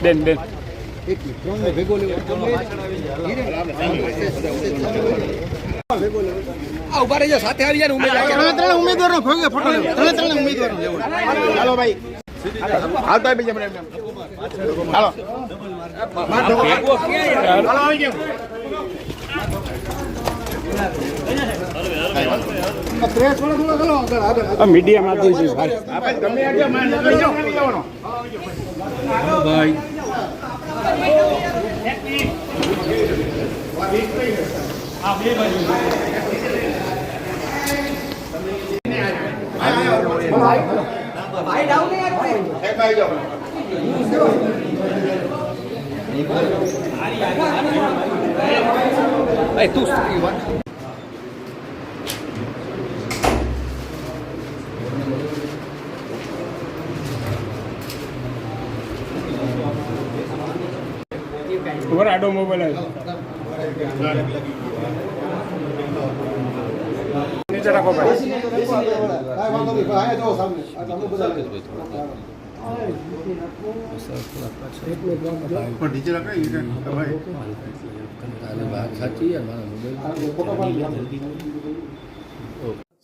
બેન બેન ઉભા રહી જાઓ, સાથે આવી જાય ઉમેદવારો ભોગે ફોટો લેવો. ત્રણે ઉમેદવારો લેવો. હાલો ભાઈ હાલતા બીજા મને હાલો હાલો આવી ગયો મીડિયા માંથી છે તમે આજે માન લઈ જાઓ ભાઈ તું ખબર આડો મોબાઈલ નીચે રાખો ભાઈ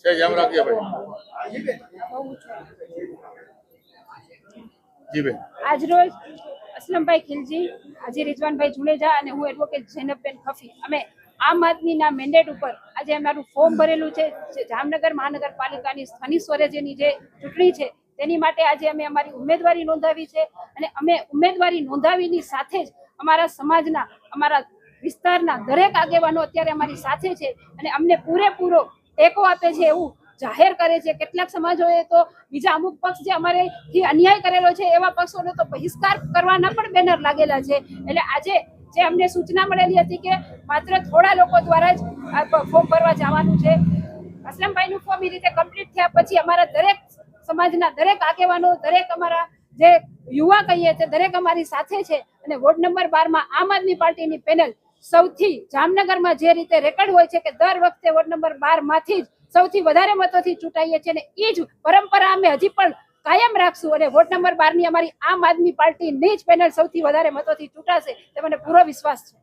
ધ્યાન રાખજો ભાઈ જી બેન આજરોજ અસલમભાઈ ખિલજી, હાજી રિઝવાનભાઈ જુનેજા અને હું એડવોકેટ જૈનબબેન ખફી અમે આમ આદમીના મેન્ડેટ ઉપર આજે અમારું ફોર્મ ભરેલું છે. જામનગર મહાનગરપાલિકાની સ્થાનિક સ્વરાજ્યની જે ચૂંટણી છે તેની માટે આજે અમે અમારી ઉમેદવારી નોંધાવી છે અને અમે ઉમેદવારી નોંધાવીની સાથે જ અમારા સમાજના, અમારા વિસ્તારના દરેક આગેવાનો અત્યારે અમારી સાથે છે અને અમને પૂરેપૂરો ટેકો આપે છે એવું જાહેર કરે છે. કેટલાક સમાજોએ તો બીજા અમુક પક્ષ જે અમારેથી અન્યાય કરેલો છે એવા પક્ષોનો તો બહિષ્કાર કરવાના પણ બેનર લાગેલા છે. એટલે આજે જે અમને સૂચના મળેલી હતી કે માત્ર થોડા લોકો દ્વારા જ ફોર્મ ભરવા જવાનું છે, અસલમભાઈનું ફોર્મ એ રીતે કમ્પ્લીટ થયા પછી અમારા દરેક સમાજના દરેક આગેવાનો, દરેક અમારા જે યુવા કહીએ છે દરેક અમારી સાથે છે અને વોર્ડ નંબર 12 આમ આદમી પાર્ટીની પેનલ સૌથી જામનગરમાં જે રીતે રેકોર્ડ હોય છે કે દર વખતે વોર્ડ નંબર 12 માંથી જ સૌથી વધારે મતોથી ચૂંટાઈએ છીએ અને એ જ પરંપરા અમે હજી પણ કાયમ રાખશું અને વોર્ડ નંબર 12 ની અમારી આમ આદમી પાર્ટીની જ પેનલ સૌથી વધારે મતોથી ચૂંટાશે તે મને પૂરો વિશ્વાસ છે.